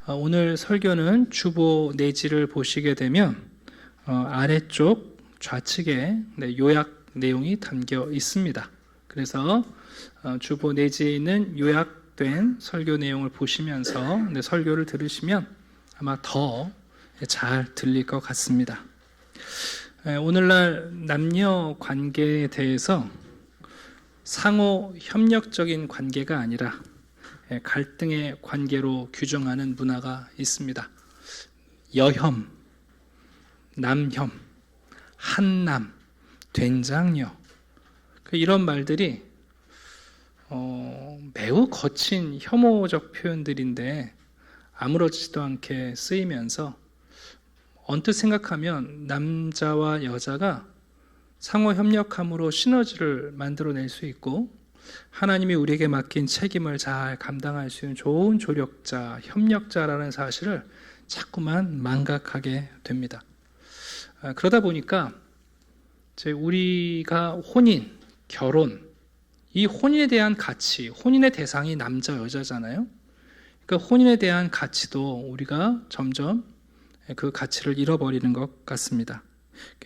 오늘 설교는 주보 내지를 보시게 되면 아래쪽 좌측에 요약 내용이 담겨 있습니다. 그래서 주보 내지에 있는 요약된 설교 내용을 보시면서 설교를 들으시면 아마 더 잘 들릴 것 같습니다. 오늘날 남녀 관계에 대해서 상호 협력적인 관계가 아니라 갈등의 관계로 규정하는 문화가 있습니다. 여혐, 남혐, 한남, 된장녀, 이런 말들이 매우 거친 혐오적 표현들인데 아무렇지도 않게 쓰이면서 언뜻 생각하면 남자와 여자가 상호 협력함으로 시너지를 만들어낼 수 있고 하나님이 우리에게 맡긴 책임을 잘 감당할 수 있는 좋은 조력자, 협력자라는 사실을 자꾸만 망각하게 됩니다. 그러다 보니까 우리가 혼인, 결혼, 이 혼인에 대한 가치, 혼인의 대상이 남자, 여자잖아요. 그러니까 혼인에 대한 가치도 우리가 점점 그 가치를 잃어버리는 것 같습니다.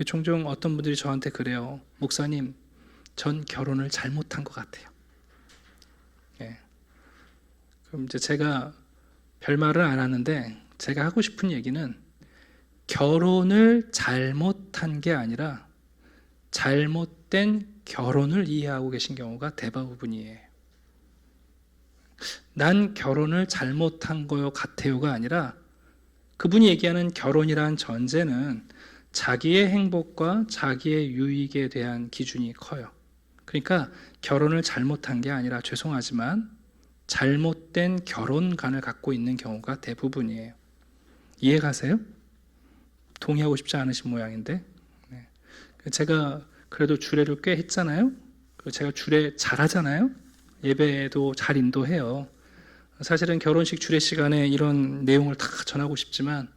종종 어떤 분들이 저한테 그래요. 목사님, 전 결혼을 잘못한 것 같아요. 그럼 이제 제가 별말을 안 하는데 제가 하고 싶은 얘기는 결혼을 잘못한 게 아니라 잘못된 결혼을 이해하고 계신 경우가 대부분이에요. 난 결혼을 잘못한 거 같아요가 아니라 그분이 얘기하는 결혼이란 전제는 자기의 행복과 자기의 유익에 대한 기준이 커요. 그러니까 결혼을 잘못한 게 아니라 죄송하지만 잘못된 결혼관을 갖고 있는 경우가 대부분이에요. 이해 가세요? 동의하고 싶지 않으신 모양인데 제가 그래도 주례를 꽤 했잖아요. 제가 주례 잘하잖아요. 예배도 잘 인도해요. 사실은 결혼식 주례 시간에 이런 내용을 다 전하고 싶지만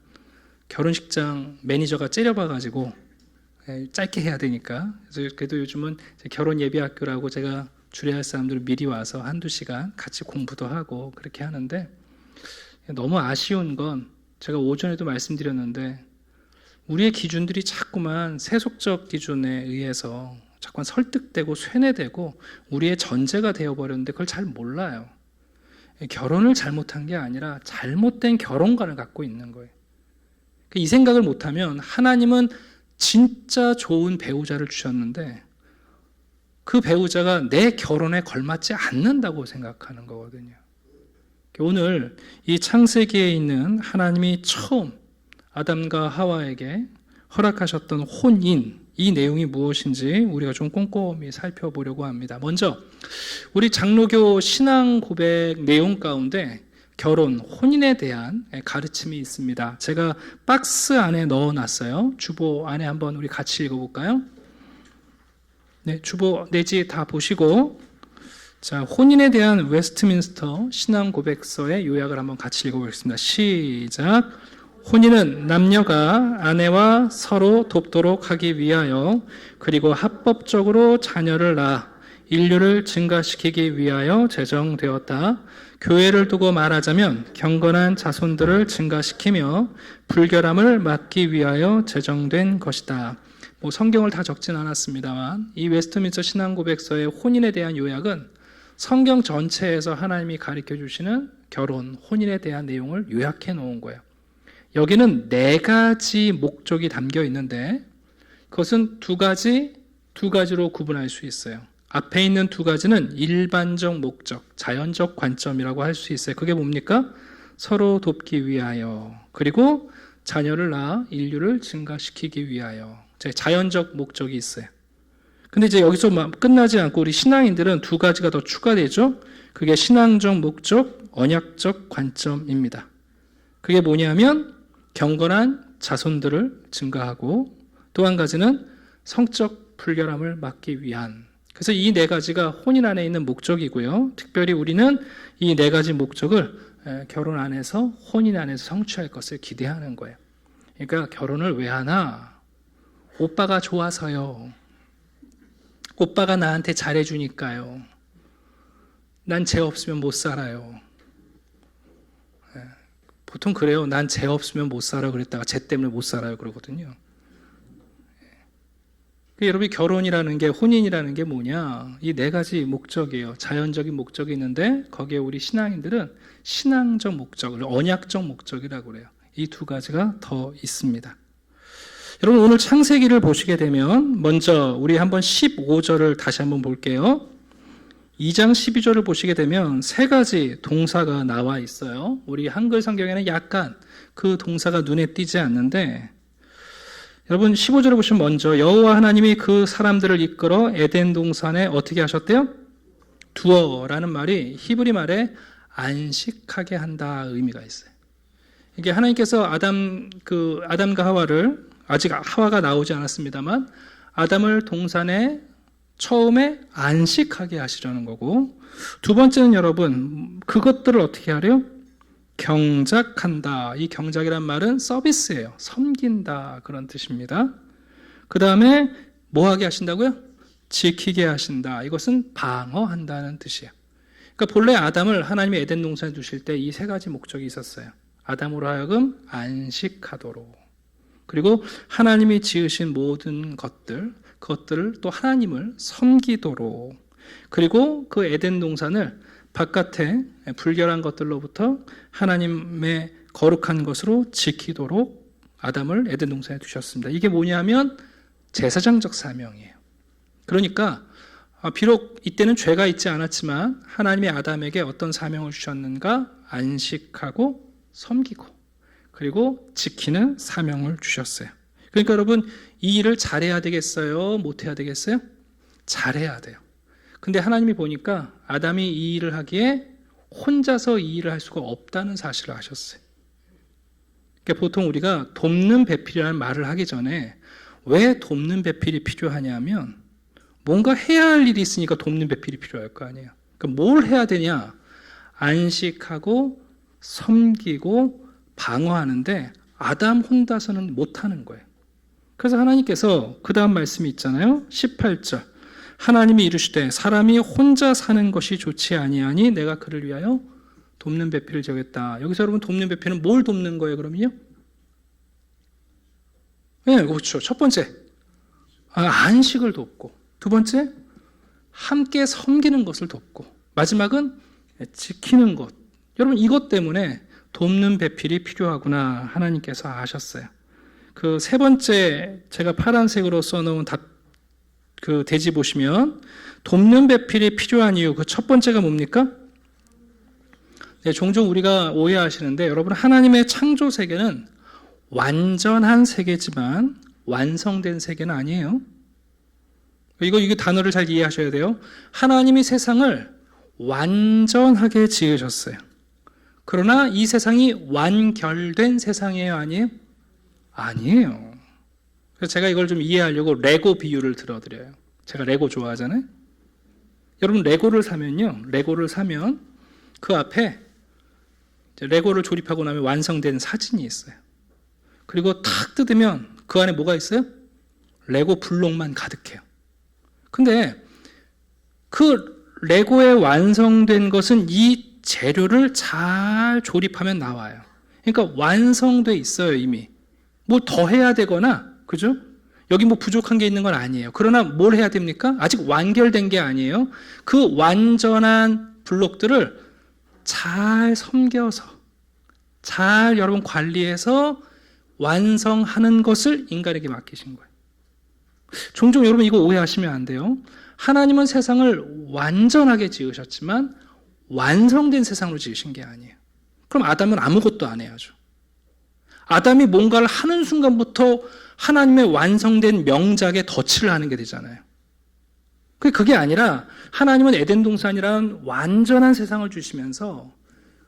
결혼식장 매니저가 째려봐가지고 짧게 해야 되니까 그래도 요즘은 결혼 예비학교라고 제가 주례할 사람들 미리 와서 한두 시간 같이 공부도 하고 그렇게 하는데 너무 아쉬운 건 제가 오전에도 말씀드렸는데 우리의 기준들이 자꾸만 세속적 기준에 의해서 자꾸만 설득되고 쇠뇌되고 우리의 전제가 되어버렸는데 그걸 잘 몰라요. 결혼을 잘못한 게 아니라 잘못된 결혼관을 갖고 있는 거예요. 이 생각을 못하면 하나님은 진짜 좋은 배우자를 주셨는데 그 배우자가 내 결혼에 걸맞지 않는다고 생각하는 거거든요. 오늘 이 창세기에 있는 하나님이 처음 아담과 하와에게 허락하셨던 혼인, 이 내용이 무엇인지 우리가 좀 꼼꼼히 살펴보려고 합니다. 먼저 우리 장로교 신앙 고백 내용 가운데 결혼, 혼인에 대한 가르침이 있습니다. 제가 박스 안에 넣어놨어요. 주보 안에 한번 우리 같이 읽어볼까요? 네, 주보 내지 다 보시고 자, 혼인에 대한 웨스트민스터 신앙 고백서의 요약을 한번 같이 읽어보겠습니다. 시작. 혼인은 남녀가 아내와 서로 돕도록 하기 위하여 그리고 합법적으로 자녀를 낳아 인류를 증가시키기 위하여 제정되었다. 교회를 두고 말하자면 경건한 자손들을 증가시키며 불결함을 막기 위하여 제정된 것이다. 성경을 다 적진 않았습니다만 이 웨스트민스터 신앙고백서의 혼인에 대한 요약은 성경 전체에서 하나님이 가르쳐 주시는 결혼, 혼인에 대한 내용을 요약해 놓은 거예요. 여기는 4가지 목적이 담겨 있는데 그것은 두 가지로 구분할 수 있어요. 앞에 있는 2가지는 일반적 목적, 자연적 관점이라고 할 수 있어요. 그게 뭡니까? 서로 돕기 위하여 그리고 자녀를 낳아 인류를 증가시키기 위하여 자연적 목적이 있어요. 근데 이제 여기서 끝나지 않고 우리 신앙인들은 2가지가 더 추가되죠. 그게 신앙적 목적, 언약적 관점입니다. 그게 뭐냐면 경건한 자손들을 증가하고 또 한 가지는 성적 불결함을 막기 위한. 그래서 이 4가지가 혼인 안에 있는 목적이고요. 특별히 우리는 이 4가지 목적을 결혼 안에서 혼인 안에서 성취할 것을 기대하는 거예요. 그러니까 결혼을 왜 하나? 오빠가 좋아서요. 오빠가 나한테 잘해주니까요. 난 쟤 없으면 못 살아요. 보통 그래요. 난 재 없으면 못 살아 그랬다가 재 때문에 못 살아요 그러거든요. 여러분, 결혼이라는 게, 혼인이라는 게 뭐냐? 이 네 가지 목적이에요. 자연적인 목적이 있는데 거기에 우리 신앙인들은 신앙적 목적, 언약적 목적이라고 그래요. 이 두 가지가 더 있습니다. 여러분, 오늘 창세기를 보시게 되면 먼저 우리 한번 15절을 다시 한번 볼게요. 2장 12절을 보시게 되면 세 가지 동사가 나와 있어요. 우리 한글 성경에는 약간 그 동사가 눈에 띄지 않는데, 여러분 15절을 보시면 먼저 여호와 하나님이 그 사람들을 이끌어 에덴 동산에 어떻게 하셨대요? 두어라는 말이 히브리 말에 안식하게 한다 의미가 있어요. 이게 하나님께서 아담과 하와를, 아직 하와가 나오지 않았습니다만 아담을 동산에 처음에 안식하게 하시려는 거고, 두 번째는 여러분 그것들을 어떻게 하래요? 경작한다. 이 경작이란 말은 서비스예요. 섬긴다 그런 뜻입니다. 그 다음에 뭐 하게 하신다고요? 지키게 하신다. 이것은 방어한다는 뜻이에요. 그러니까 본래 아담을 하나님이 에덴 동산에 두실 때 이 세 가지 목적이 있었어요. 아담으로 하여금 안식하도록, 그리고 하나님이 지으신 모든 그것들을 또 하나님을 섬기도록, 그리고 그 에덴 동산을 바깥에 불결한 것들로부터 하나님의 거룩한 것으로 지키도록 아담을 에덴 동산에 두셨습니다. 이게 뭐냐면 제사장적 사명이에요. 그러니까 비록 이때는 죄가 있지 않았지만 하나님이 아담에게 어떤 사명을 주셨는가? 안식하고 섬기고 그리고 지키는 사명을 주셨어요. 그러니까 여러분, 이 일을 잘해야 되겠어요? 못해야 되겠어요? 잘해야 돼요. 근데 하나님이 보니까 아담이 이 일을 하기에 혼자서 이 일을 할 수가 없다는 사실을 아셨어요. 그러니까 보통 우리가 돕는 배필이라는 말을 하기 전에 왜 돕는 배필이 필요하냐면 뭔가 해야 할 일이 있으니까 돕는 배필이 필요할 거 아니에요. 그러니까 뭘 해야 되냐? 안식하고 섬기고 방어하는데 아담 혼자서는 못하는 거예요. 그래서 하나님께서 그 다음 말씀이 있잖아요. 18절. 하나님이 이르시되 사람이 혼자 사는 것이 좋지 아니하니 내가 그를 위하여 돕는 배필을 지었다. 여기서 여러분 돕는 배필은 뭘 돕는 거예요 그러면요? 네, 그렇죠. 첫 번째 안식을 돕고, 두 번째 함께 섬기는 것을 돕고, 마지막은 지키는 것. 여러분, 이것 때문에 돕는 배필이 필요하구나 하나님께서 아셨어요. 그 세 번째 제가 파란색으로 써놓은 그 대지 보시면 돕는 배필이 필요한 이유, 그 첫 번째가 뭡니까? 네, 종종 우리가 오해하시는데, 여러분, 하나님의 창조 세계는 완전한 세계지만 완성된 세계는 아니에요. 이거 단어를 잘 이해하셔야 돼요. 하나님이 세상을 완전하게 지으셨어요. 그러나 이 세상이 완결된 세상이에요, 아니에요? 아니에요. 그래서 제가 이걸 좀 이해하려고 레고 비유를 들어드려요. 제가 레고 좋아하잖아요. 여러분, 레고를 사면 그 앞에 레고를 조립하고 나면 완성된 사진이 있어요. 그리고 탁 뜯으면 그 안에 뭐가 있어요? 레고 블록만 가득해요. 근데 그 레고에 완성된 것은 이 재료를 잘 조립하면 나와요. 그러니까 완성돼 있어요, 이미. 뭐 더 해야 되거나, 그죠? 여기 뭐 부족한 게 있는 건 아니에요. 그러나 뭘 해야 됩니까? 아직 완결된 게 아니에요. 그 완전한 블록들을 잘 섬겨서, 잘 여러분 관리해서 완성하는 것을 인간에게 맡기신 거예요. 종종 여러분 이거 오해하시면 안 돼요. 하나님은 세상을 완전하게 지으셨지만 완성된 세상으로 지으신 게 아니에요. 그럼 아담은 아무것도 안 해야죠. 아담이 뭔가를 하는 순간부터 하나님의 완성된 명작에 덫을 하는 게 되잖아요. 그게 아니라 하나님은 에덴 동산이라는 완전한 세상을 주시면서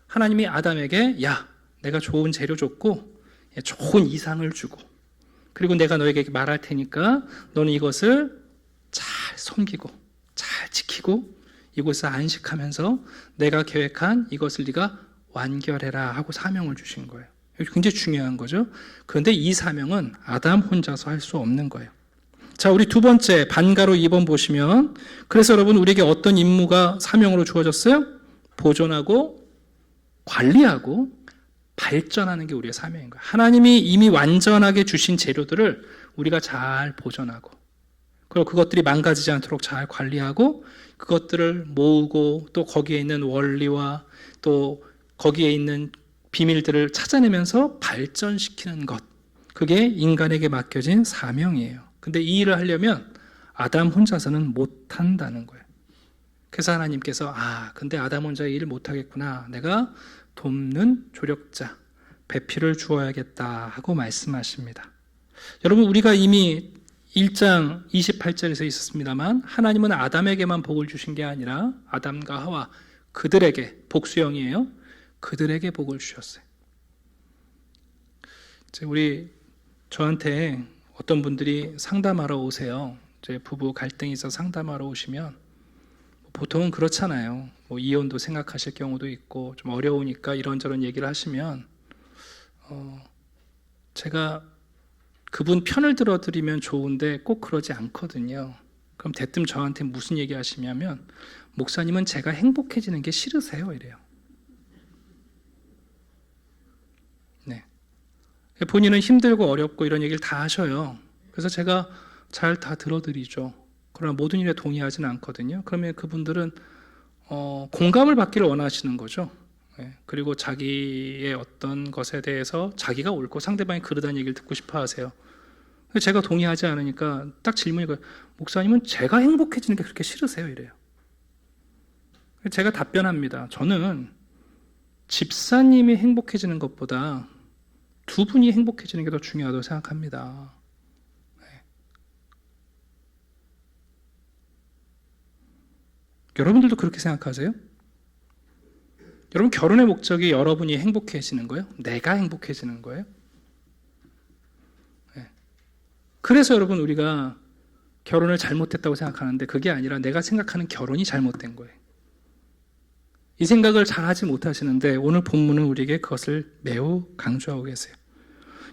하나님이 아담에게 야, 내가 좋은 재료 줬고 좋은 이상을 주고, 그리고 내가 너에게 말할 테니까 너는 이것을 잘 섬기고 잘 지키고 이곳에서 안식하면서 내가 계획한 이것을 네가 완결해라 하고 사명을 주신 거예요. 굉장히 중요한 거죠. 그런데 이 사명은 아담 혼자서 할 수 없는 거예요. 자, 우리 두 번째 반가로 2번 보시면, 그래서 여러분 우리에게 어떤 임무가 사명으로 주어졌어요? 보존하고 관리하고 발전하는 게 우리의 사명인 거예요. 하나님이 이미 완전하게 주신 재료들을 우리가 잘 보존하고, 그리고 그것들이 망가지지 않도록 잘 관리하고, 그것들을 모으고, 또 거기에 있는 원리와 또 거기에 있는 비밀들을 찾아내면서 발전시키는 것, 그게 인간에게 맡겨진 사명이에요. 근데 이 일을 하려면 아담 혼자서는 못한다는 거예요. 그래서 하나님께서 근데 아담 혼자 이 일을 못하겠구나, 내가 돕는 조력자, 배필을 주어야겠다 하고 말씀하십니다. 여러분, 우리가 이미 1장 28절에서 있었습니다만, 하나님은 아담에게만 복을 주신 게 아니라 아담과 하와, 그들에게, 복수형이에요, 그들에게 복을 주셨어요. 저한테 어떤 분들이 상담하러 오세요. 이제 부부 갈등이 있어서 상담하러 오시면 보통은 그렇잖아요. 이혼도 생각하실 경우도 있고, 좀 어려우니까 이런저런 얘기를 하시면 제가 그분 편을 들어드리면 좋은데 꼭 그러지 않거든요. 그럼 대뜸 저한테 무슨 얘기 하시냐면, 목사님은 제가 행복해지는 게 싫으세요? 이래요. 네. 본인은 힘들고 어렵고 이런 얘기를 다 하셔요. 그래서 제가 잘 다 들어드리죠. 그러나 모든 일에 동의하지는 않거든요. 그러면 그분들은 공감을 받기를 원하시는 거죠. 그리고 자기의 어떤 것에 대해서 자기가 옳고 상대방이 그러다는 얘기를 듣고 싶어 하세요. 제가 동의하지 않으니까 딱 질문이 거예요. 목사님은 제가 행복해지는 게 그렇게 싫으세요? 이래요. 제가 답변합니다. 저는 집사님이 행복해지는 것보다 두 분이 행복해지는 게 더 중요하다고 생각합니다. 여러분들도 그렇게 생각하세요? 여러분, 결혼의 목적이 여러분이 행복해지는 거예요? 내가 행복해지는 거예요? 네. 그래서 여러분, 우리가 결혼을 잘못했다고 생각하는데 그게 아니라 내가 생각하는 결혼이 잘못된 거예요. 이 생각을 잘 하지 못하시는데 오늘 본문은 우리에게 그것을 매우 강조하고 계세요.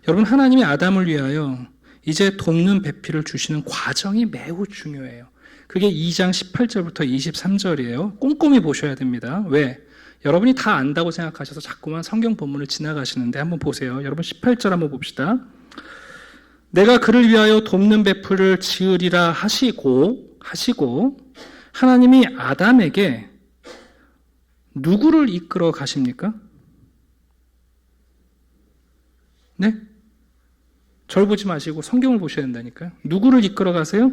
여러분, 하나님이 아담을 위하여 이제 돕는 배필을 주시는 과정이 매우 중요해요. 그게 2장 18절부터 23절이에요. 꼼꼼히 보셔야 됩니다. 왜? 여러분이 다 안다고 생각하셔서 자꾸만 성경 본문을 지나가시는데 한번 보세요. 여러분 18절 한번 봅시다. 내가 그를 위하여 돕는 배필을 지으리라 하시고 하나님이 아담에게 누구를 이끌어 가십니까? 네? 절 보지 마시고 성경을 보셔야 된다니까요. 누구를 이끌어 가세요?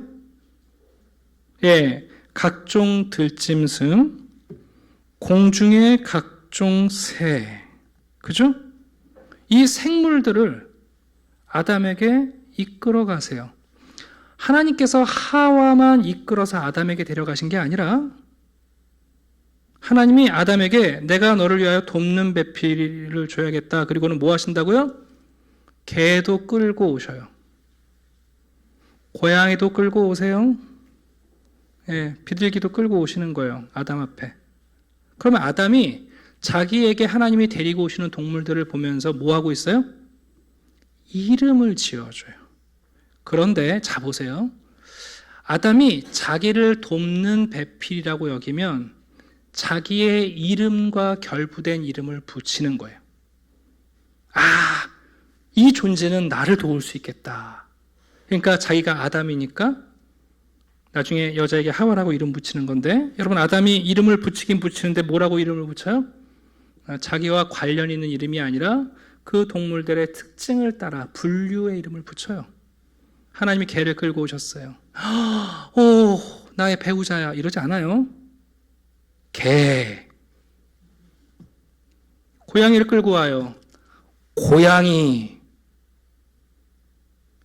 각종 들짐승, 공중의 각종 새, 그죠? 이 생물들을 아담에게 이끌어 가세요. 하나님께서 하와만 이끌어서 아담에게 데려가신 게 아니라 하나님이 아담에게 내가 너를 위하여 돕는 배필을 줘야겠다. 그리고는 뭐 하신다고요? 개도 끌고 오셔요. 고양이도 끌고 오세요. 비둘기도 끌고 오시는 거예요. 아담 앞에. 그러면 아담이 자기에게 하나님이 데리고 오시는 동물들을 보면서 뭐 하고 있어요? 이름을 지어줘요. 그런데 자 보세요. 아담이 자기를 돕는 배필이라고 여기면 자기의 이름과 결부된 이름을 붙이는 거예요. 이 존재는 나를 도울 수 있겠다. 그러니까 자기가 아담이니까 나중에 여자에게 하와라고 이름 붙이는 건데, 여러분, 아담이 이름을 붙이긴 붙이는데 뭐라고 이름을 붙여요? 자기와 관련 있는 이름이 아니라 그 동물들의 특징을 따라 분류의 이름을 붙여요. 하나님이 개를 끌고 오셨어요. 오, 나의 배우자야, 이러지 않아요. 개. 고양이를 끌고 와요. 고양이.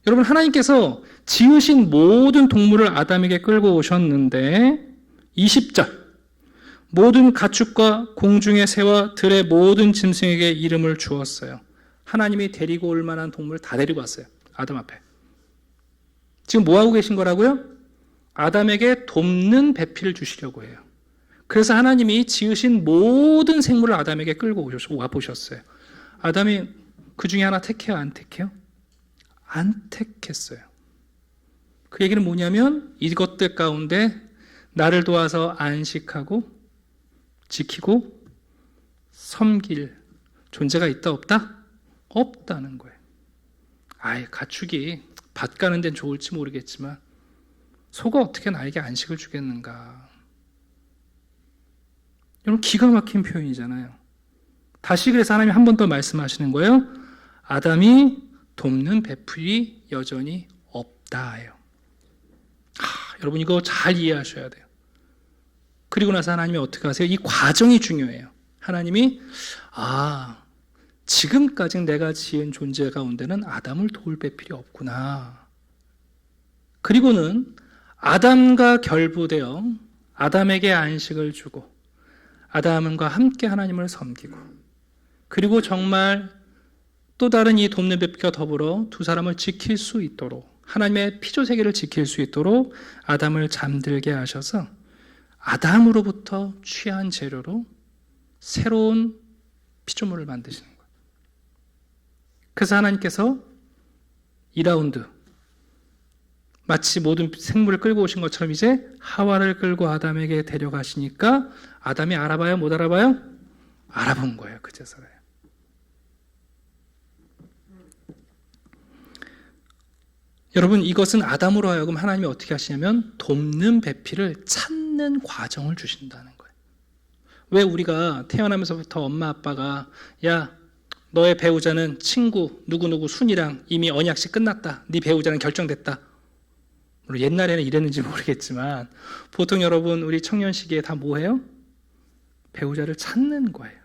여러분, 하나님께서 지으신 모든 동물을 아담에게 끌고 오셨는데 20절 모든 가축과 공중의 새와 들의 모든 짐승에게 이름을 주었어요. 하나님이 데리고 올 만한 동물 다 데리고 왔어요. 아담 앞에. 지금 뭐 하고 계신 거라고요? 아담에게 돕는 배필을 주시려고 해요. 그래서 하나님이 지으신 모든 생물을 아담에게 끌고 와보셨어요. 아담이 그 중에 하나 택해요? 안 택해요? 안 택했어요. 그 얘기는 뭐냐면 이것들 가운데 나를 도와서 안식하고 지키고 섬길 존재가 있다 없다? 없다는 거예요. 아이, 가축이 밭 가는 데는 좋을지 모르겠지만 소가 어떻게 나에게 안식을 주겠는가. 여러분, 기가 막힌 표현이잖아요. 다시 그래서 하나님이 한 번 더 말씀하시는 거예요. 아담이 돕는 배필이 여전히 없다예요. 여러분, 이거 잘 이해하셔야 돼요. 그리고 나서 하나님이 어떻게 하세요? 이 과정이 중요해요. 하나님이 지금까지 내가 지은 존재 가운데는 아담을 도울 배필이 없구나. 그리고는 아담과 결부되어 아담에게 안식을 주고 아담과 함께 하나님을 섬기고, 그리고 정말 또 다른 이 돕는 배필과 더불어 두 사람을 지킬 수 있도록, 하나님의 피조세계를 지킬 수 있도록 아담을 잠들게 하셔서 아담으로부터 취한 재료로 새로운 피조물을 만드시는 거예요. 그래서 하나님께서 2라운드, 마치 모든 생물을 끌고 오신 것처럼 이제 하와를 끌고 아담에게 데려가시니까 아담이 알아봐요? 못 알아봐요? 알아본 거예요. 그제서야. 여러분, 이것은 아담으로 하여금 하나님이 어떻게 하시냐면 돕는 배필을 찾는 과정을 주신다는 거예요. 왜 우리가 태어나면서부터 엄마 아빠가 야, 너의 배우자는 친구 누구누구 순이랑 이미 언약식 끝났다. 네 배우자는 결정됐다. 물론 옛날에는 이랬는지 모르겠지만 보통 여러분 우리 청년 시기에 다 뭐해요? 배우자를 찾는 거예요.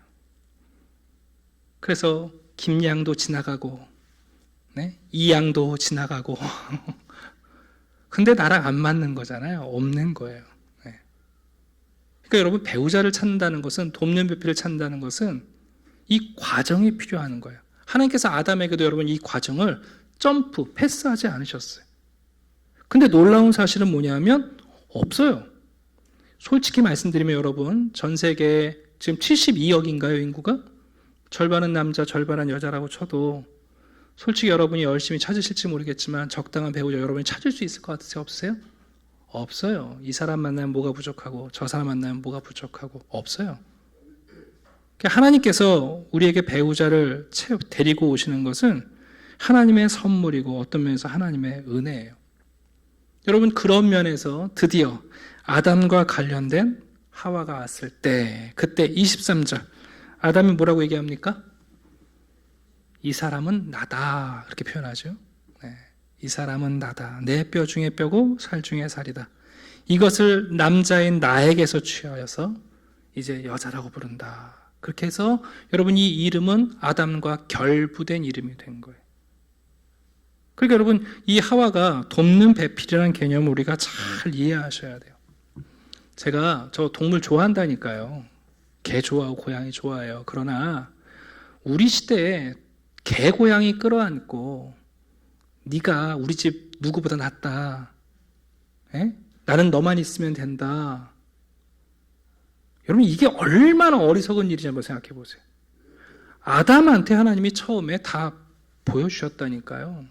그래서 김양도 지나가고 이양도 지나가고 근데 나랑 안 맞는 거잖아요. 없는 거예요. 그러니까 여러분, 배우자를 찾는다는 것은, 돕는 배필을 찾는다는 것은 이 과정이 필요한 거예요. 하나님께서 아담에게도 여러분 이 과정을 패스하지 않으셨어요. 근데 놀라운 사실은 뭐냐면 없어요. 솔직히 말씀드리면 여러분, 전 세계에 지금 72억인가요, 인구가? 절반은 남자, 절반은 여자라고 쳐도 솔직히 여러분이 열심히 찾으실지 모르겠지만 적당한 배우자 여러분이 찾을 수 있을 것 같으세요? 없으세요? 없어요. 이 사람 만나면 뭐가 부족하고 저 사람 만나면 뭐가 부족하고 없어요. 하나님께서 우리에게 배우자를 데리고 오시는 것은 하나님의 선물이고 어떤 면에서 하나님의 은혜예요. 여러분, 그런 면에서 드디어 아담과 관련된 하와가 왔을 때, 그때 23절 아담이 뭐라고 얘기합니까? 이 사람은 나다, 그렇게 표현하죠. 이 사람은 나다. 내 뼈 중에 뼈고 살 중에 살이다. 이것을 남자인 나에게서 취하여서 이제 여자라고 부른다. 그렇게 해서 여러분 이 이름은 아담과 결부된 이름이 된 거예요. 그러니까 여러분, 이 하와가 돕는 배필이라는 개념을 우리가 잘 이해하셔야 돼요. 제가 저 동물 좋아한다니까요. 개 좋아하고 고양이 좋아해요. 그러나 우리 시대에 개 고양이 끌어안고 네가 우리 집 누구보다 낫다. 나는 너만 있으면 된다. 여러분, 이게 얼마나 어리석은 일인지 한번 생각해 보세요. 아담한테 하나님이 처음에 다 보여주셨다니까요.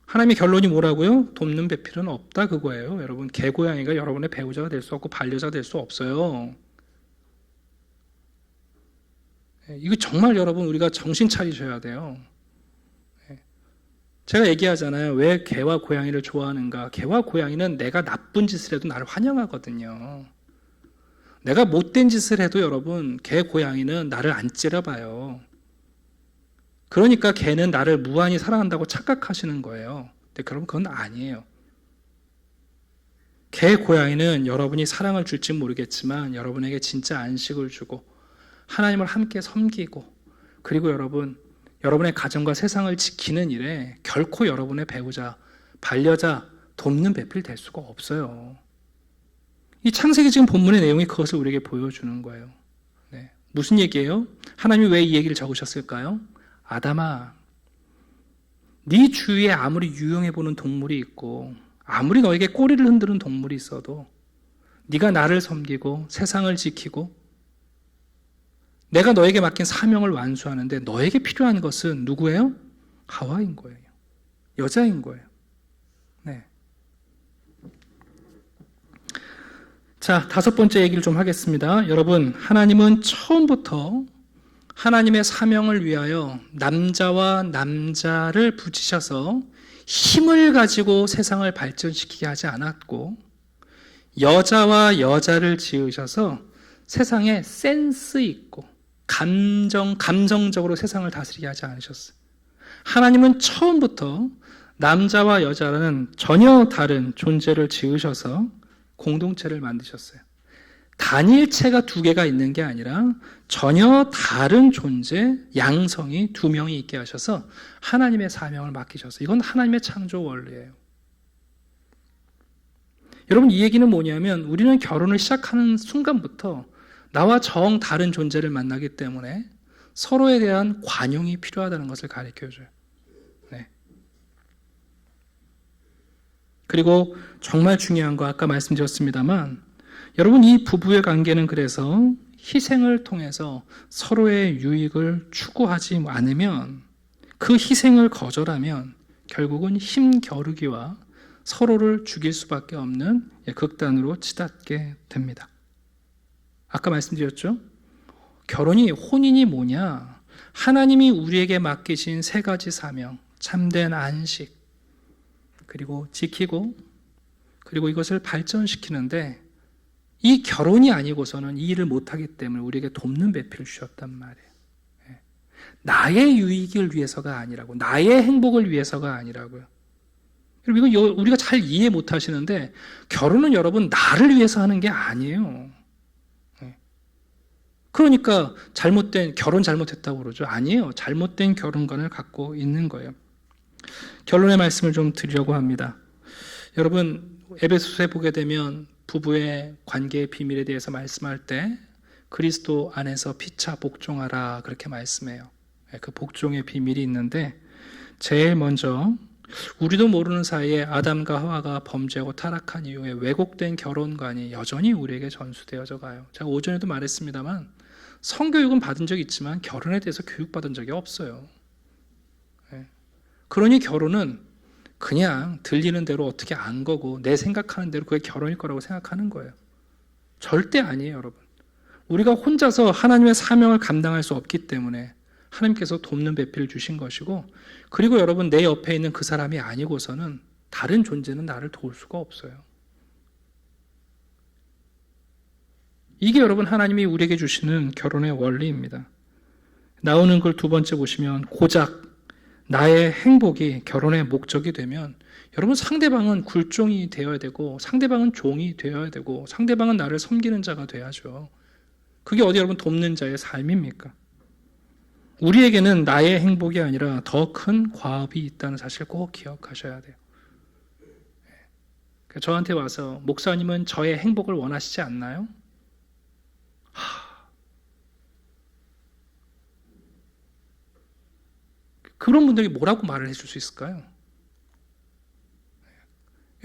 하나님의 결론이 뭐라고요? 돕는 배필은 없다, 그거예요. 여러분, 개고양이가 여러분의 배우자가 될 수 없고 반려자가 될 수 없어요. 이거 정말 여러분 우리가 정신 차리셔야 돼요. 제가 얘기하잖아요. 왜 개와 고양이를 좋아하는가? 개와 고양이는 내가 나쁜 짓을 해도 나를 환영하거든요. 내가 못된 짓을 해도 여러분, 개, 고양이는 나를 안 찌려봐요. 그러니까 개는 나를 무한히 사랑한다고 착각하시는 거예요. 근데 그럼 그건 아니에요. 개, 고양이는 여러분이 사랑을 줄지 모르겠지만 여러분에게 진짜 안식을 주고 하나님을 함께 섬기고, 그리고 여러분의 가정과 세상을 지키는 일에 결코 여러분의 배우자, 반려자, 돕는 배필 될 수가 없어요. 이 창세기 지금 본문의 내용이 그것을 우리에게 보여주는 거예요. 무슨 얘기예요? 하나님이 왜 이 얘기를 적으셨을까요? 아담아, 네 주위에 아무리 유용해 보는 동물이 있고 아무리 너에게 꼬리를 흔드는 동물이 있어도 네가 나를 섬기고 세상을 지키고 내가 너에게 맡긴 사명을 완수하는데 너에게 필요한 것은 누구예요? 하와인 거예요. 여자인 거예요. 자, 5번째 얘기를 좀 하겠습니다. 여러분, 하나님은 처음부터 하나님의 사명을 위하여 남자와 남자를 붙이셔서 힘을 가지고 세상을 발전시키게 하지 않았고, 여자와 여자를 지으셔서 세상에 센스 있고 감정적으로 세상을 다스리게 하지 않으셨어요. 하나님은 처음부터 남자와 여자라는 전혀 다른 존재를 지으셔서 공동체를 만드셨어요. 단일체가 두 개가 있는 게 아니라 전혀 다른 존재, 양성이 두 명이 있게 하셔서 하나님의 사명을 맡기셨어요. 이건 하나님의 창조 원리예요. 여러분, 이 얘기는 뭐냐면 우리는 결혼을 시작하는 순간부터 나와 정 다른 존재를 만나기 때문에 서로에 대한 관용이 필요하다는 것을 가르쳐줘요. 네. 그리고 정말 중요한 거 아까 말씀드렸습니다만, 여러분, 이 부부의 관계는 그래서 희생을 통해서 서로의 유익을 추구하지 않으면, 그 희생을 거절하면 결국은 힘겨루기와 서로를 죽일 수밖에 없는 극단으로 치닫게 됩니다. 아까 말씀드렸죠? 혼인이 뭐냐? 하나님이 우리에게 맡기신 세 가지 사명, 참된 안식, 그리고 지키고, 그리고 이것을 발전시키는데, 이 결혼이 아니고서는 이 일을 못하기 때문에 우리에게 돕는 배필을 주셨단 말이에요. 나의 유익을 위해서가 아니라고, 나의 행복을 위해서가 아니라고요. 여러분, 이거 우리가 잘 이해 못 하시는데, 결혼은 여러분 나를 위해서 하는 게 아니에요. 그러니까 결혼 잘못했다고 그러죠. 아니에요. 잘못된 결혼관을 갖고 있는 거예요. 결론의 말씀을 좀 드리려고 합니다. 여러분, 에베소서에 보게 되면 부부의 관계의 비밀에 대해서 말씀할 때 그리스도 안에서 피차 복종하라 그렇게 말씀해요. 그 복종의 비밀이 있는데, 제일 먼저 우리도 모르는 사이에 아담과 하와가 범죄하고 타락한 이후에 왜곡된 결혼관이 여전히 우리에게 전수되어져 가요. 제가 오전에도 말했습니다만 성교육은 받은 적이 있지만 결혼에 대해서 교육받은 적이 없어요. 그러니 결혼은 그냥 들리는 대로 어떻게 안 거고 내 생각하는 대로 그게 결혼일 거라고 생각하는 거예요. 절대 아니에요, 여러분. 우리가 혼자서 하나님의 사명을 감당할 수 없기 때문에 하나님께서 돕는 배필을 주신 것이고, 그리고 여러분, 내 옆에 있는 그 사람이 아니고서는 다른 존재는 나를 도울 수가 없어요. 이게 여러분 하나님이 우리에게 주시는 결혼의 원리입니다. 나오는 글 두 번째 보시면, 고작 나의 행복이 결혼의 목적이 되면 여러분, 상대방은 굴종이 되어야 되고, 상대방은 종이 되어야 되고, 상대방은 나를 섬기는 자가 돼야죠. 그게 어디 여러분 돕는 자의 삶입니까? 우리에게는 나의 행복이 아니라 더 큰 과업이 있다는 사실 꼭 기억하셔야 돼요. 저한테 와서 목사님은 저의 행복을 원하시지 않나요? 그런 분들이 뭐라고 말을 해줄 수 있을까요?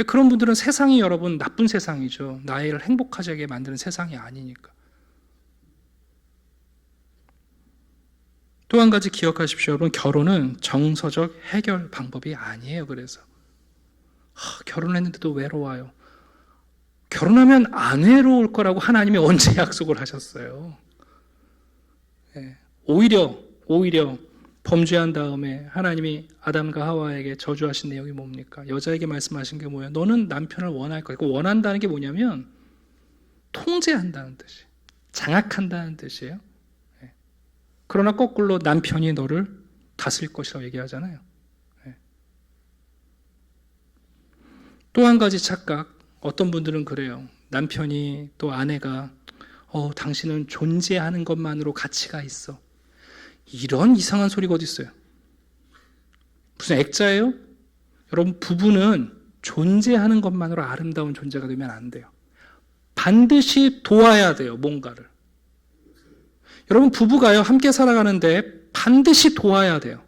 그런 분들은 세상이 여러분 나쁜 세상이죠. 나를 행복하지 않게 만드는 세상이 아니니까. 또 한 가지 기억하십시오. 여러분, 결혼은 정서적 해결 방법이 아니에요. 그래서 결혼했는데도 외로워요. 결혼하면 안 외로울 거라고 하나님이 언제 약속을 하셨어요? 오히려 범죄한 다음에 하나님이 아담과 하와에게 저주하신 내용이 뭡니까? 여자에게 말씀하신 게 뭐예요? 너는 남편을 원할 거야. 원한다는 게 뭐냐면 통제한다는 뜻이에요. 장악한다는 뜻이에요. 그러나 거꾸로 남편이 너를 다스릴 것이라고 얘기하잖아요. 또 한 가지 착각, 어떤 분들은 그래요. 남편이 또 아내가 당신은 존재하는 것만으로 가치가 있어. 이런 이상한 소리가 어디 있어요? 무슨 액자예요? 여러분, 부부는 존재하는 것만으로 아름다운 존재가 되면 안 돼요. 반드시 도와야 돼요, 뭔가를. 여러분, 부부가요, 함께 살아가는데 반드시 도와야 돼요.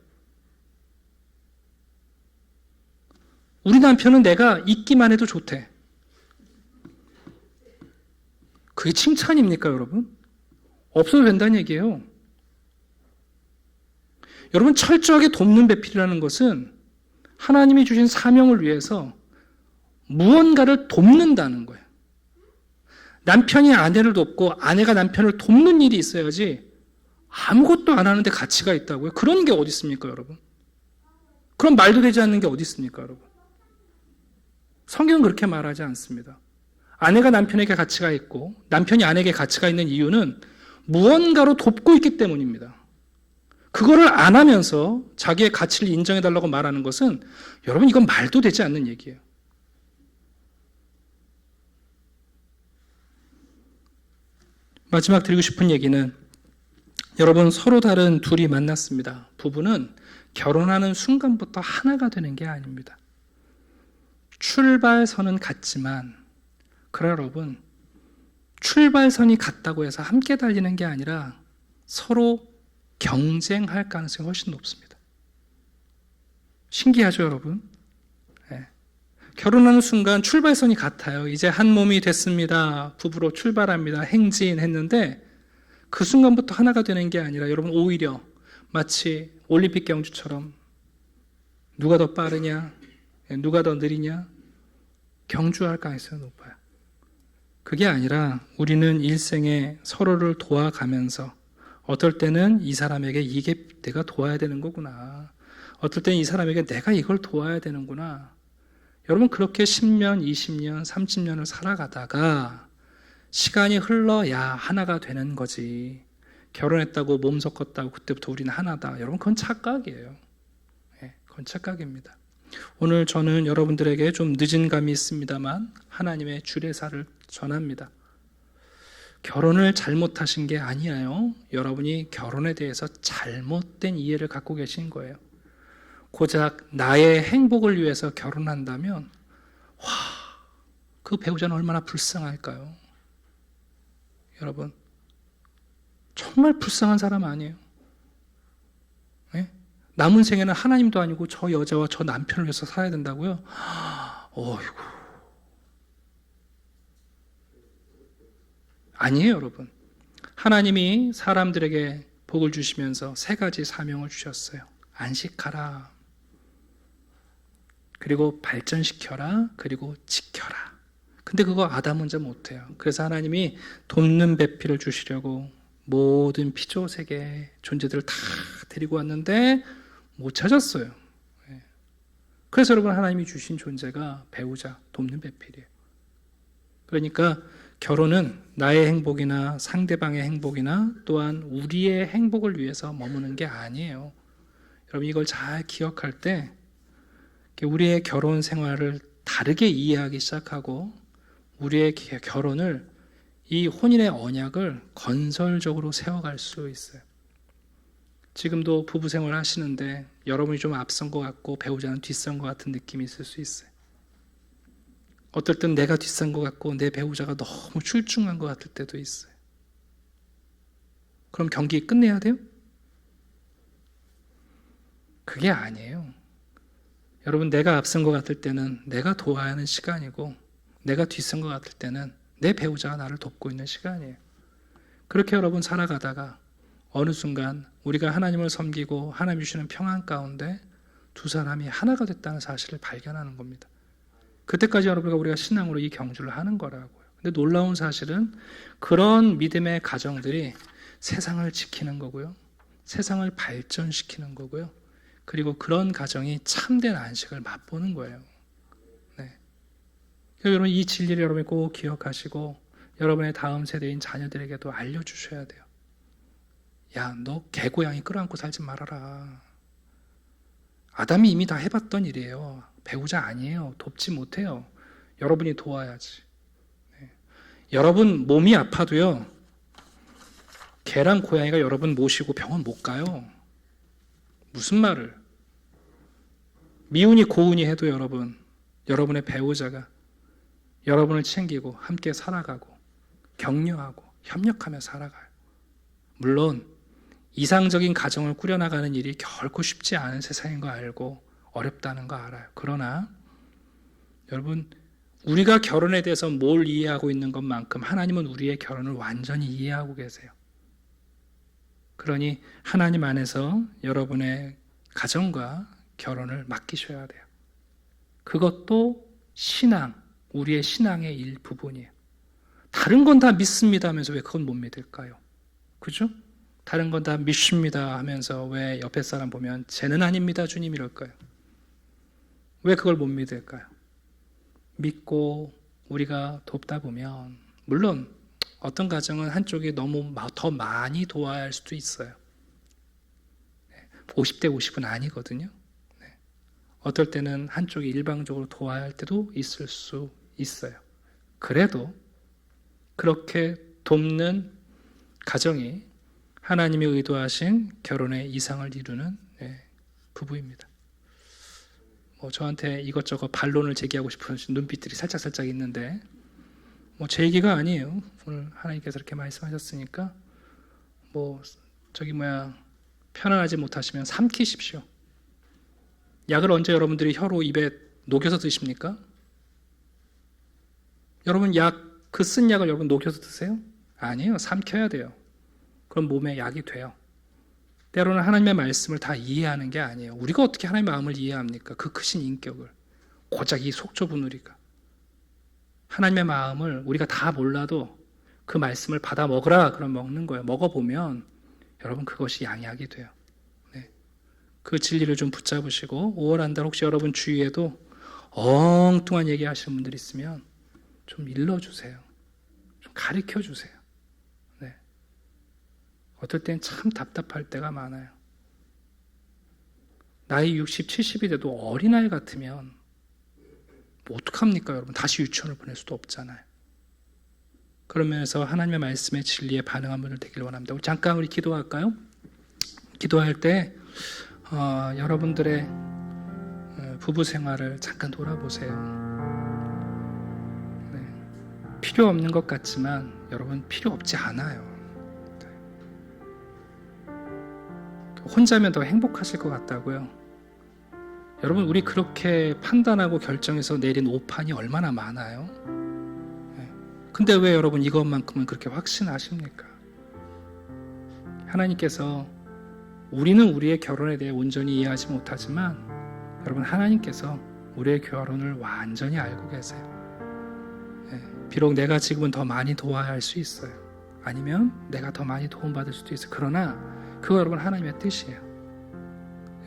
우리 남편은 내가 있기만 해도 좋대. 그게 칭찬입니까, 여러분? 없어도 된다는 얘기예요. 여러분, 철저하게 돕는 배필이라는 것은 하나님이 주신 사명을 위해서 무언가를 돕는다는 거예요. 남편이 아내를 돕고 아내가 남편을 돕는 일이 있어야지 아무것도 안 하는데 가치가 있다고요? 그런 게 어디 있습니까, 여러분? 그런 말도 되지 않는 게 어디 있습니까, 여러분? 성경은 그렇게 말하지 않습니다. 아내가 남편에게 가치가 있고 남편이 아내에게 가치가 있는 이유는 무언가로 돕고 있기 때문입니다. 그거를 안 하면서 자기의 가치를 인정해달라고 말하는 것은 여러분 이건 말도 되지 않는 얘기예요. 마지막 드리고 싶은 얘기는 여러분 서로 다른 둘이 만났습니다. 부부는 결혼하는 순간부터 하나가 되는 게 아닙니다. 출발선은 같지만 그래 여러분 출발선이 같다고 해서 함께 달리는 게 아니라 서로 경쟁할 가능성이 훨씬 높습니다. 신기하죠 여러분? 네. 결혼하는 순간 출발선이 같아요. 이제 한 몸이 됐습니다. 부부로 출발합니다. 행진했는데 그 순간부터 하나가 되는 게 아니라 여러분 오히려 마치 올림픽 경주처럼 누가 더 빠르냐 누가 더 느리냐 경주할 가능성이 높아요. 그게 아니라 우리는 일생에 서로를 도와가면서 어떨 때는 이 사람에게 이게 내가 도와야 되는 거구나. 어떨 때는 이 사람에게 내가 이걸 도와야 되는구나. 여러분 그렇게 10년, 20년, 30년을 살아가다가 시간이 흘러야 하나가 되는 거지. 결혼했다고 몸 섞었다고 그때부터 우리는 하나다. 여러분 그건 착각이에요. 네, 그건 착각입니다. 오늘 저는 여러분들에게 좀 늦은 감이 있습니다만 하나님의 주례사를 전합니다. 결혼을 잘못하신 게 아니에요. 여러분이 결혼에 대해서 잘못된 이해를 갖고 계신 거예요. 고작 나의 행복을 위해서 결혼한다면 그 배우자는 얼마나 불쌍할까요? 여러분 정말 불쌍한 사람 아니에요. 네? 남은 생에는 하나님도 아니고 저 여자와 저 남편을 위해서 살아야 된다고요? 어이구 아니에요 여러분. 하나님이 사람들에게 복을 주시면서 세 가지 사명을 주셨어요. 안식하라, 그리고 발전시켜라, 그리고 지켜라. 근데 그거 아담 혼자 못해요. 그래서 하나님이 돕는 배필을 주시려고 모든 피조세계 존재들을 다 데리고 왔는데 못 찾았어요. 그래서 여러분 하나님이 주신 존재가 배우자, 돕는 배필이에요. 그러니까 결혼은 나의 행복이나 상대방의 행복이나 또한 우리의 행복을 위해서 머무는 게 아니에요. 여러분 이걸 잘 기억할 때 우리의 결혼 생활을 다르게 이해하기 시작하고 우리의 결혼을 이 혼인의 언약을 건설적으로 세워갈 수 있어요. 지금도 부부 생활을 하시는데 여러분이 좀 앞선 것 같고 배우자는 뒷선 것 같은 느낌이 있을 수 있어요. 어떨 땐 내가 뒷선 것 같고 내 배우자가 너무 출중한 것 같을 때도 있어요. 그럼 경기 끝내야 돼요? 그게 아니에요. 여러분 내가 앞선 것 같을 때는 내가 도와야 하는 시간이고 내가 뒷선 것 같을 때는 내 배우자가 나를 돕고 있는 시간이에요. 그렇게 여러분 살아가다가 어느 순간 우리가 하나님을 섬기고 하나님 주시는 평안 가운데 두 사람이 하나가 됐다는 사실을 발견하는 겁니다. 그때까지 여러분과 우리가 신앙으로 이 경주를 하는 거라고요. 근데 놀라운 사실은 그런 믿음의 가정들이 세상을 지키는 거고요. 세상을 발전시키는 거고요. 그리고 그런 가정이 참된 안식을 맛보는 거예요. 네. 여러분 이 진리를 여러분이 꼭 기억하시고 여러분의 다음 세대인 자녀들에게도 알려주셔야 돼요. 야, 너 개고양이 끌어안고 살지 말아라. 아담이 이미 다 해봤던 일이에요. 배우자 아니에요. 돕지 못해요. 여러분이 도와야지. 네. 여러분 몸이 아파도요. 개랑 고양이가 여러분 모시고 병원 못 가요. 무슨 말을? 미운이 고운이 해도 여러분의 배우자가 여러분을 챙기고 함께 살아가고 격려하고 협력하며 살아가요. 물론 이상적인 가정을 꾸려나가는 일이 결코 쉽지 않은 세상인 거 알고 어렵다는 거 알아요. 그러나 여러분 우리가 결혼에 대해서 뭘 이해하고 있는 것만큼 하나님은 우리의 결혼을 완전히 이해하고 계세요. 그러니 하나님 안에서 여러분의 가정과 결혼을 맡기셔야 돼요. 그것도 신앙, 우리의 신앙의 일부분이에요. 다른 건 다 믿습니다 하면서 왜 그건 못 믿을까요? 그죠? 다른 건 다 믿습니다 하면서 왜 옆에 사람 보면 쟤는 아닙니다 주님 이럴까요? 왜 그걸 못 믿을까요? 믿고 우리가 돕다 보면 물론 어떤 가정은 한쪽이 너무 더 많이 도와야 할 수도 있어요. 50대 50은 아니거든요. 어떨 때는 한쪽이 일방적으로 도와야 할 때도 있을 수 있어요. 그래도 그렇게 돕는 가정이 하나님이 의도하신 결혼의 이상을 이루는 부부입니다. 저한테 이것저것 반론을 제기하고 싶은 눈빛들이 살짝 있는데 제 얘기가 아니에요. 오늘 하나님께서 이렇게 말씀하셨으니까 편안하지 못하시면 삼키십시오. 약을 언제 여러분들이 혀로 입에 녹여서 드십니까? 여러분 그 쓴 약을 여러분 녹여서 드세요? 아니에요. 삼켜야 돼요. 그럼 몸에 약이 돼요. 때로는 하나님의 말씀을 다 이해하는 게 아니에요. 우리가 어떻게 하나님의 마음을 이해합니까? 그 크신 인격을. 고작 이 속 좁은 우리가. 하나님의 마음을 우리가 다 몰라도 그 말씀을 받아 먹으라 그럼 먹는 거예요. 먹어보면 여러분 그것이 양약이 돼요. 그 진리를 좀 붙잡으시고 5월 한 달 혹시 여러분 주위에도 엉뚱한 얘기 하시는 분들 있으면 좀 일러주세요. 좀 가르쳐주세요. 어떨 땐 참 답답할 때가 많아요. 나이 60, 70이 돼도 어린아이 같으면 어떡합니까 여러분? 다시 유치원을 보낼 수도 없잖아요. 그런 면에서 하나님의 말씀의 진리에 반응한 분들 되길 원합니다. 잠깐 우리 기도할까요? 기도할 때 여러분들의 부부 생활을 잠깐 돌아보세요. 필요 없는 것 같지만 여러분 필요 없지 않아요. 혼자면 더 행복하실 것 같다고요. 여러분 우리 그렇게 판단하고 결정해서 내린 오판이 얼마나 많아요. 근데 왜 여러분 이것만큼은 그렇게 확신하십니까? 하나님께서 우리는 우리의 결혼에 대해 온전히 이해하지 못하지만 여러분 하나님께서 우리의 결혼을 완전히 알고 계세요. 비록 내가 지금은 더 많이 도와야 할 수 있어요. 아니면 내가 더 많이 도움받을 수도 있어요. 그러나 그거 여러분 하나님의 뜻이에요.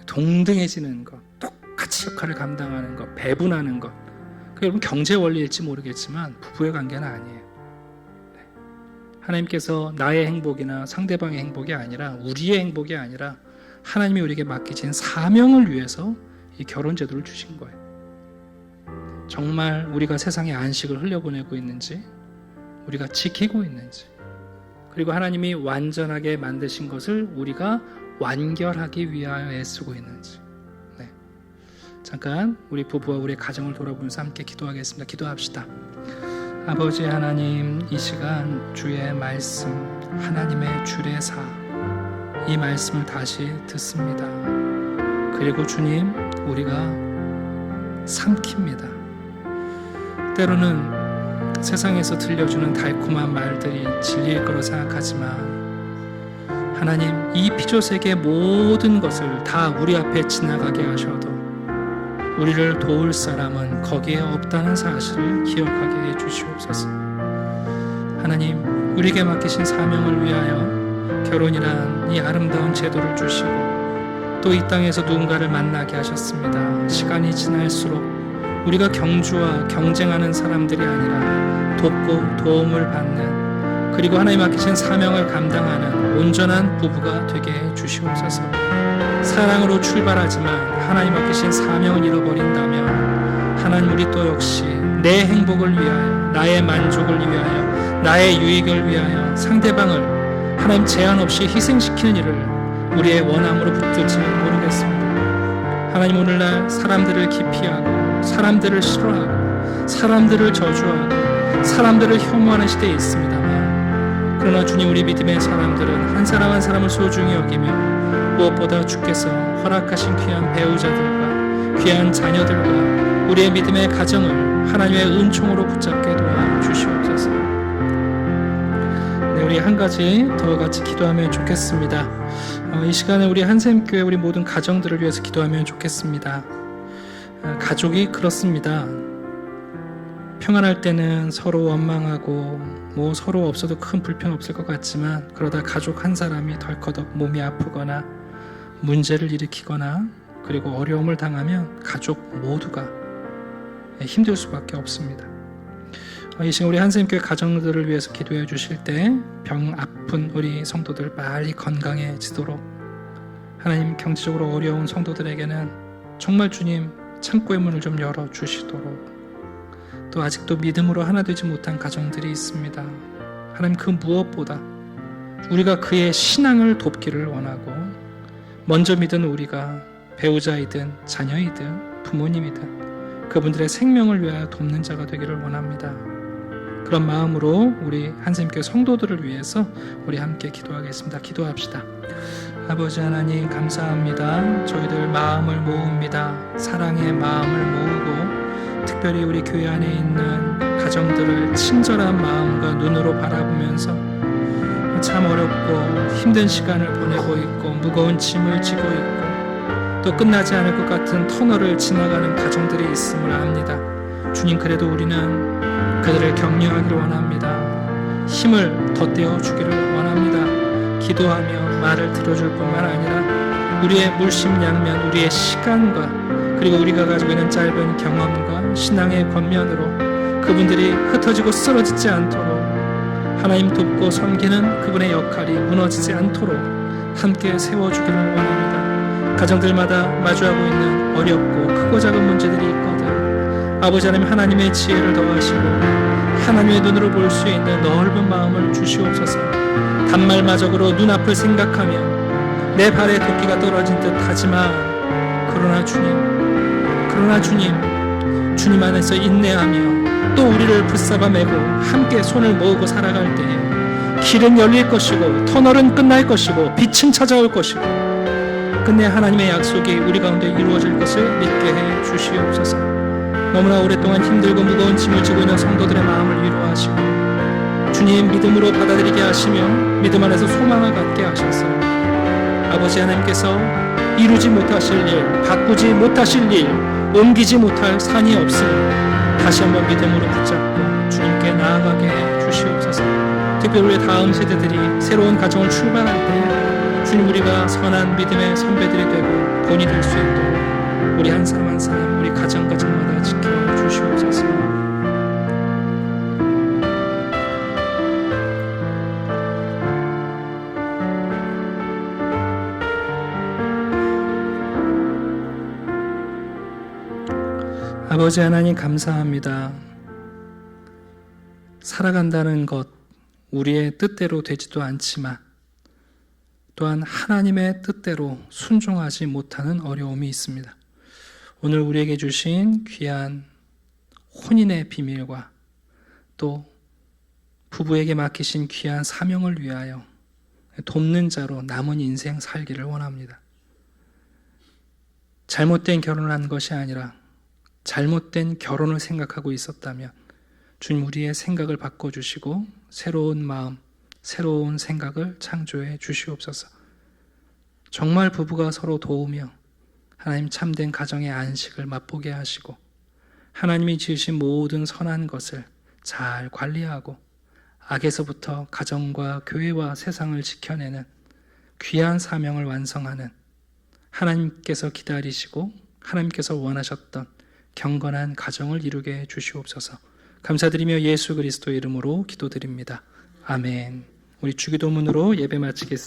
동등해지는 것, 똑같이 역할을 감당하는 것, 배분하는 것. 그 여러분 경제 원리일지 모르겠지만 부부의 관계는 아니에요. 하나님께서 나의 행복이나 상대방의 행복이 아니라 우리의 행복이 아니라 하나님이 우리에게 맡기신 사명을 위해서 이 결혼 제도를 주신 거예요. 정말 우리가 세상에 안식을 흘려보내고 있는지, 우리가 지키고 있는지, 그리고 하나님이 완전하게 만드신 것을 우리가 완결하기 위하여 애쓰고 있는지. 잠깐 우리 부부와 우리 가정을 돌아보면서 함께 기도하겠습니다. 기도합시다. 아버지 하나님, 이 시간 주의 말씀, 하나님의 주례사, 이 말씀을 다시 듣습니다. 그리고 주님, 우리가 삼킵니다. 때로는 세상에서 들려주는 달콤한 말들이 진리일 거로 생각하지만 하나님, 이 피조세계의 모든 것을 다 우리 앞에 지나가게 하셔도 우리를 도울 사람은 거기에 없다는 사실을 기억하게 해주시옵소서. 하나님, 우리에게 맡기신 사명을 위하여 결혼이란 이 아름다운 제도를 주시고 또 이 땅에서 누군가를 만나게 하셨습니다. 시간이 지날수록 우리가 경주와 경쟁하는 사람들이 아니라 돕고 도움을 받는, 그리고 하나님 맡기신 사명을 감당하는 온전한 부부가 되게 해 주시옵소서. 사랑으로 출발하지만 하나님 맡기신 사명을 잃어버린다면 하나님, 우리 또 역시 내 행복을 위하여, 나의 만족을 위하여, 나의 유익을 위하여 상대방을 하나님 제한 없이 희생시키는 일을 우리의 원함으로 붙들지는 모르겠습니다. 하나님, 오늘날 사람들을 기피하고 사람들을 싫어하고 사람들을 저주하고 사람들을 혐오하는 시대에 있습니다만, 그러나 주님, 우리 믿음의 사람들은 한 사람 한 사람을 소중히 여기며 무엇보다 주께서 허락하신 귀한 배우자들과 귀한 자녀들과 우리의 믿음의 가정을 하나님의 은총으로 붙잡게 도와주시옵소서. 네, 우리 한 가지 더 같이 기도하면 좋겠습니다. 이 시간에 우리 한샘교회 우리 모든 가정들을 위해서 기도하면 좋겠습니다. 가족이 그렇습니다. 평안할 때는 서로 원망하고 뭐 서로 없어도 큰 불편 없을 것 같지만 그러다 가족 한 사람이 덜커덕 몸이 아프거나 문제를 일으키거나 그리고 어려움을 당하면 가족 모두가 힘들 수밖에 없습니다. 이 시간 우리 한샘교회 가정들을 위해서 기도해 주실 때 병 아픈 우리 성도들 빨리 건강해지도록, 하나님 경제적으로 어려운 성도들에게는 정말 주님 창고의 문을 좀 열어주시도록, 또 아직도 믿음으로 하나 되지 못한 가정들이 있습니다. 하나님 그 무엇보다 우리가 그의 신앙을 돕기를 원하고, 먼저 믿은 우리가 배우자이든 자녀이든 부모님이든 그분들의 생명을 위하여 돕는 자가 되기를 원합니다. 그런 마음으로 우리 한샘교회 성도들을 위해서 우리 함께 기도하겠습니다. 기도합시다. 아버지 하나님 감사합니다. 저희들 마음을 모읍니다. 사랑의 마음을 모으고 특별히 우리 교회 안에 있는 가정들을 친절한 마음과 눈으로 바라보면서 참 어렵고 힘든 시간을 보내고 있고 무거운 짐을 지고 있고 또 끝나지 않을 것 같은 터널을 지나가는 가정들이 있음을 압니다. 주님, 그래도 우리는 그들을 격려하기를 원합니다. 힘을 덧대어 주기를 원합니다. 기도하며 말을 들어줄 뿐만 아니라 우리의 물심양면, 우리의 시간과 그리고 우리가 가지고 있는 짧은 경험과 신앙의 권면으로 그분들이 흩어지고 쓰러지지 않도록, 하나님 돕고 섬기는 그분의 역할이 무너지지 않도록 함께 세워주기를 원합니다. 가정들마다 마주하고 있는 어렵고 크고 작은 문제들이 있거든 아버지 하나님, 하나님의 지혜를 더하시고 하나님의 눈으로 볼 수 있는 넓은 마음을 주시옵소서. 단말마적으로 눈앞을 생각하며 내 발에 도끼가 떨어진 듯 하지만 그러나 주님, 주님 안에서 인내하며 또 우리를 붙잡아 매고 함께 손을 모으고 살아갈 때에 길은 열릴 것이고 터널은 끝날 것이고 빛은 찾아올 것이고 끝내 하나님의 약속이 우리 가운데 이루어질 것을 믿게 해 주시옵소서. 너무나 오랫동안 힘들고 무거운 짐을 지고 있는 성도들의 마음을 위로하시고 주님 믿음으로 받아들이게 하시며 믿음 안에서 소망을 갖게 하셔서 아버지 하나님께서 이루지 못하실 일, 바꾸지 못하실 일, 옮기지 못할 산이 없으니 다시 한번 믿음으로 붙잡고 주님께 나아가게 해 주시옵소서. 특별히 우리 다음 세대들이 새로운 가정을 출발할 때 주님, 우리가 선한 믿음의 선배들이 되고 본이 될 수 있도록 우리 한 사람 한 사람 우리 가정마다 지켜주시옵소서. 아버지 하나님 감사합니다. 살아간다는 것 우리의 뜻대로 되지도 않지만 또한 하나님의 뜻대로 순종하지 못하는 어려움이 있습니다. 오늘 우리에게 주신 귀한 혼인의 비밀과 또 부부에게 맡기신 귀한 사명을 위하여 돕는 자로 남은 인생 살기를 원합니다. 잘못된 결혼을 한 것이 아니라 잘못된 결혼을 생각하고 있었다면 주님, 우리의 생각을 바꿔주시고 새로운 마음, 새로운 생각을 창조해 주시옵소서. 정말 부부가 서로 도우며 하나님 참된 가정의 안식을 맛보게 하시고 하나님이 지으신 모든 선한 것을 잘 관리하고 악에서부터 가정과 교회와 세상을 지켜내는 귀한 사명을 완성하는 하나님께서 기다리시고 하나님께서 원하셨던 경건한 가정을 이루게 해 주시옵소서. 감사드리며 예수 그리스도의 이름으로 기도드립니다. 아멘. 우리 주기도문으로 예배 마치겠습니다.